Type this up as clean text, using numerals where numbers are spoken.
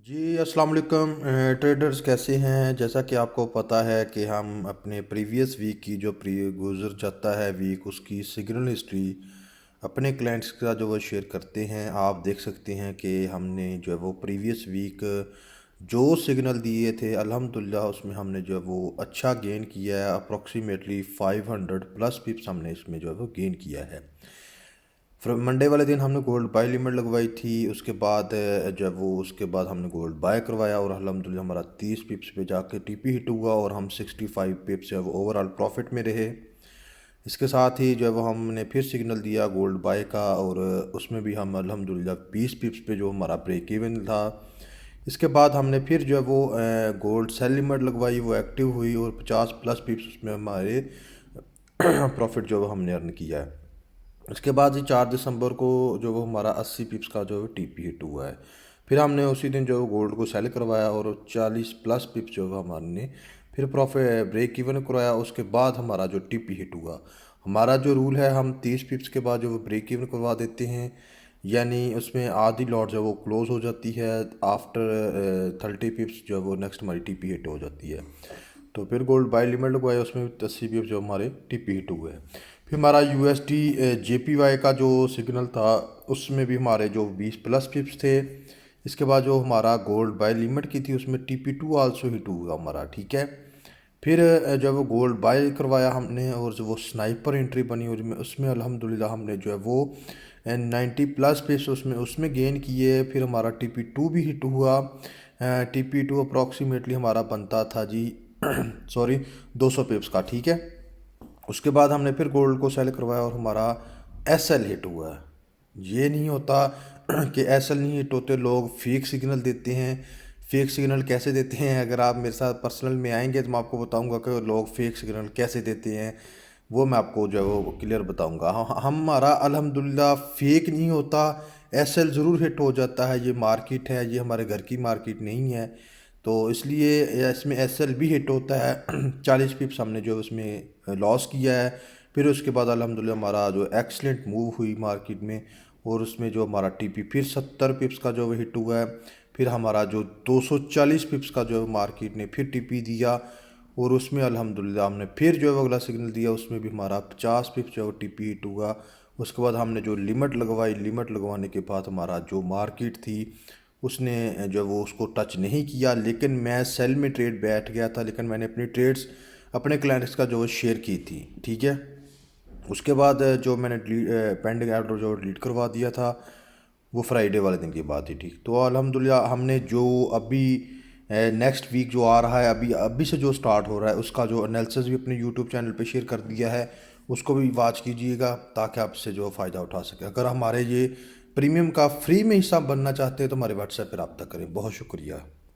जी अस्सलाम वालेकुम। ट्रेडर्स कैसे हैं। जैसा कि आपको पता है कि हम अपने प्रीवियस वीक की जो प्री गुज़र जाता है वीक उसकी सिग्नल हिस्ट्री अपने क्लाइंट्स का जो वो शेयर करते हैं। आप देख सकते हैं कि हमने जो है वो प्रीवियस वीक जो सिग्नल दिए थे अल्हम्दुलिल्लाह उसमें हमने जो है वो अच्छा गेन किया है। अप्रॉक्सीमेटली 500 प्लस पिप्स हमने इसमें जो है वो गेन किया है। फिर मंडे वाले दिन हमने गोल्ड बाय लिमिट लगवाई थी। उसके बाद जब वो उसके बाद हमने गोल्ड बाय करवाया और अल्हम्दुलिल्लाह हमारा 30 पिप्स पे जाके टीपी हिट हुआ और हम 65 पिप्स जो है वो ओवरऑल प्रॉफिट में रहे। इसके साथ ही जो है वो हमने फिर सिग्नल दिया गोल्ड बाय का और उसमें भी हम अल्हम्दुलिल्लाह 20 पिप्स पे जो हमारा ब्रेक इवन था। इसके बाद हमने फिर जो है वो गोल्ड सेल लिमिट लगवाई, वो एक्टिव हुई और 50 प्लस पिप्स उसमें हमारे प्रॉफिट जो वो हमने अर्न किया है। उसके बाद ही 4 दिसंबर को जो वो हमारा 80 पिप्स का जो टीपी हिट हुआ है। फिर हमने उसी दिन जो गोल्ड को सेल करवाया और 40 प्लस पिप्स जो वो हमने फिर प्रॉफिट ब्रेक इवन करवाया। उसके बाद हमारा जो टीपी हिट हुआ, हमारा जो रूल है हम 30 पिप्स के बाद जो वो ब्रेक इवन करवा देते हैं, यानी उसमें आधी लॉट जो वो क्लोज हो जाती है। आफ्टर 30 पिप्स जो वो नेक्स्ट हमारी टीपी हिट हो जाती है। तो फिर गोल्ड बाय लिमिट लगवाया, उसमें 80 पिप्स जो हमारे टीपी हिट हुए हैं। फिर हमारा यूएसडी जेपीवाई का जो सिग्नल था उसमें भी हमारे जो 20 प्लस पिप्स थे। इसके बाद जो हमारा गोल्ड बाय लिमिट की थी उसमें TP2 आल्सो हिट हुआ हमारा, ठीक है। फिर जब वो गोल्ड बाय करवाया हमने और जो वो स्नाइपर एंट्री बनी और उसमें अल्हम्दुलिल्लाह हमने जो है वो 90 प्लस पिप्स उसमें उसमें गेन किए। फिर हमारा TP2 भी हिट हुआ। TP2 अप्रॉक्सीमेटली हमारा बनता था जी सॉरी 200 पिप्स का, ठीक है। उसके बाद हमने फिर गोल्ड को सेल करवाया और हमारा SL हिट हुआ है। ये नहीं होता कि SL नहीं हिट होते, लोग फेक सिग्नल देते हैं। फेक सिग्नल कैसे देते हैं, अगर आप मेरे साथ पर्सनल में आएंगे तो मैं आपको बताऊंगा कि लोग फेक सिग्नल कैसे देते हैं। वो मैं आपको जो है वो क्लियर बताऊंगा। हमारा अल्हम्दुलिल्लाह फेक नहीं होता। SL ज़रूर हिट हो जाता है। ये मार्केट है, ये हमारे घर की मार्केट नहीं है, तो इसलिए इसमें SL भी हिट होता है। 40 पिप्स हमने जो उसमें लॉस किया है। फिर उसके बाद अल्हम्दुलिल्लाह हमारा जो एक्सलेंट मूव हुई मार्केट में और उसमें जो हमारा TP फिर 70 पिप्स का जो हिट हुआ है। फिर हमारा जो 240 पिप्स का जो मार्केट ने फिर TP दिया और उसमें अल्हम्दुलिल्लाह हमने फिर जो है वो अगला सिग्नल दिया, उसमें भी हमारा 50 पिप्स जो है वो TP हिट हुआ। उसके बाद हमने जो लिमिट लगवाई, लिमिट लगवाने के बाद हमारा जो मार्केट थी उसने जो वो उसको टच नहीं किया, लेकिन मैं सेल में ट्रेड बैठ गया था, लेकिन मैंने अपनी ट्रेड्स अपने क्लाइंट्स का जो शेयर की थी, ठीक है। उसके बाद जो मैंने पेंडिंग ऑर्डर जो डिलीट करवा दिया था वो फ्राइडे वाले दिन की बात थी, ठीक। तो अल्हम्दुलिल्लाह हमने जो अभी नेक्स्ट वीक जो आ रहा है, अभी अभी से जो स्टार्ट हो रहा है उसका जो एनालिसिस भी अपने यूट्यूब चैनल पे शेयर कर दिया है। उसको भी वॉच कीजिएगा ताकि आप इससे जो फ़ायदा उठा सकें। अगर हमारे ये प्रीमियम का फ्री में हिस्सा बनना चाहते हैं तो हमारे व्हाट्सएप पर रब्ता करें। बहुत शुक्रिया।